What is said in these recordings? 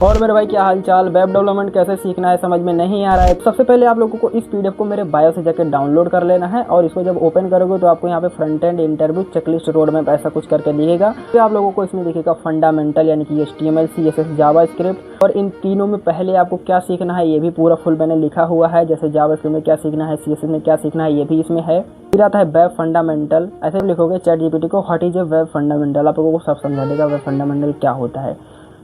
और मेरे भाई क्या हाल चाल। वेब डेवलपमेंट कैसे सीखना है समझ में नहीं आ रहा है। सबसे पहले आप लोगों को इस पीडीएफ को मेरे बायो से जाकर डाउनलोड कर लेना है और इसको जब ओपन करोगे तो आपको यहाँ पे front end interview checklist road map ऐसा कुछ करके दिखेगा। फिर आप लोगों को इसमें दिखेगा फंडामेंटल यानी कि HTML CSS जावास्क्रिप्ट। और इन तीनों में पहले आपको क्या सीखना है ये भी पूरा फुल मैंने लिखा हुआ है। जैसे जावास्क्रिप्ट में क्या सीखना है, CSS में क्या सीखना है ये भी इसमें है। फिर आता है वेब फंडामेंटल। ऐसे लिखोगे ChatGPT को what is a web fundamental, आप लोगों को सब समझा देगा वेब फंडामेंटल क्या होता है।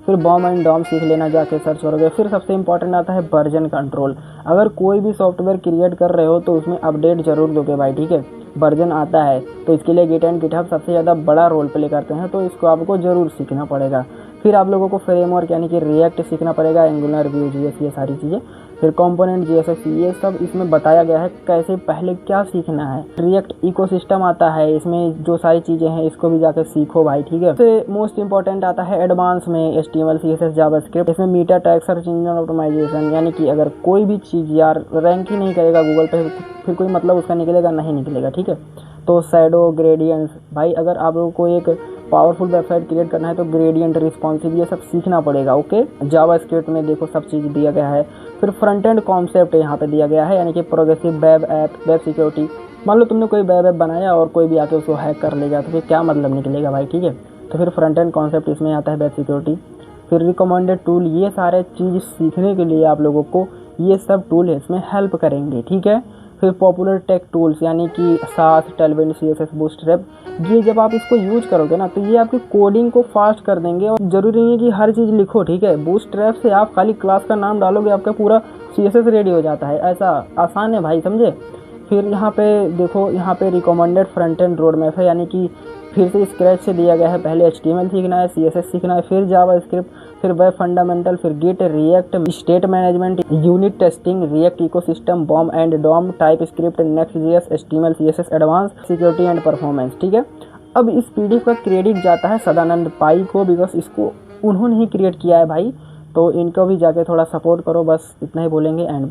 फिर बॉम एंड डॉम सीख लेना जाके सर्च करोगे। फिर सबसे इंपॉर्टेंट आता है वर्जन कंट्रोल। अगर कोई भी सॉफ्टवेयर क्रिएट कर रहे हो तो उसमें अपडेट जरूर दोगे भाई, ठीक है। वर्जन आता है तो इसके लिए गिट एंड गिटहब सबसे ज़्यादा बड़ा रोल प्ले करते हैं, तो इसको आपको ज़रूर सीखना पड़ेगा। फिर आप लोगों को फ्रेमवर्क यानी कि रिएक्ट सीखना पड़ेगा, एंगुलर, Vue.js, ये सारी चीज़ें। फिर कंपोनेंट, JSX, ये सब इसमें बताया गया है कैसे पहले क्या सीखना है। रिएक्ट इकोसिस्टम आता है, इसमें जो सारी चीज़ें हैं इसको भी जाकर सीखो भाई, ठीक है। सबसे मोस्ट इंपॉर्टेंट आता है एडवांस में HTML CSS जावास्क्रिप्ट। इसमें मीटा टैग, सर्च इंजन ऑप्टिमाइजेशन, यानी कि अगर कोई भी चीज़ यार रैंक ही नहीं करेगा गूगल पे फिर कोई मतलब उसका निकलेगा नहीं निकलेगा, ठीक है। तो शैडो, ग्रेडियंट्स, भाई अगर आप लोगों को एक पावरफुल वेबसाइट क्रिएट करना है तो ग्रेडियंट, रिस्पॉन्सिव, ये सब सीखना पड़ेगा, ओके। जावास्क्रिप्ट में देखो सब चीज़ दिया गया है। फिर फ्रंट एंड कॉन्सेप्ट यहाँ पे दिया गया है, यानी कि progressive web app, web security. मान लो तुमने कोई वेब ऐप बनाया और कोई भी आके उसको हैक कर लेगा तो फिर क्या मतलब निकलेगा भाई, ठीक है। तो फिर फ्रंट एंड कॉन्सेप्ट इसमें आता है, वेब सिक्योरिटी। फिर रिकमेंडेड टूल, ये सारे चीज़ सीखने के लिए आप लोगों को ये सब टूल इसमें हेल्प करेंगे, ठीक है। फिर पॉपुलर टेक टूल्स यानी कि सास, टेलविंड, CSS, बूटस्ट्रैप, ये जब आप इसको यूज करोगे ना तो ये आपकी कोडिंग को फास्ट कर देंगे। और ज़रूरी नहीं है कि हर चीज़ लिखो, ठीक है। बूटस्ट्रैप से आप खाली क्लास का नाम डालोगे आपका पूरा CSS रेडी हो जाता है, ऐसा आसान है भाई, समझे। फिर यहाँ पे देखो, यहाँ पे recommended front end road map है, यानी कि फिर से स्क्रैच से दिया गया है। पहले HTML सीखना है, CSS सीखना है, फिर जावास्क्रिप्ट, फिर वेब फंडामेंटल, फिर git, React, state management, unit testing, React ecosystem, BOM and DOM, TypeScript, नेक्स्ट.js, HTML CSS advance, security and performance, ठीक है। अब इस PDF का क्रेडिट जाता है सदानंद पाई को, बिकॉज इसको उन्होंने ही क्रिएट किया है भाई, तो इनको भी जाके थोड़ा सपोर्ट करो, बस इतना ही बोलेंगे। एंड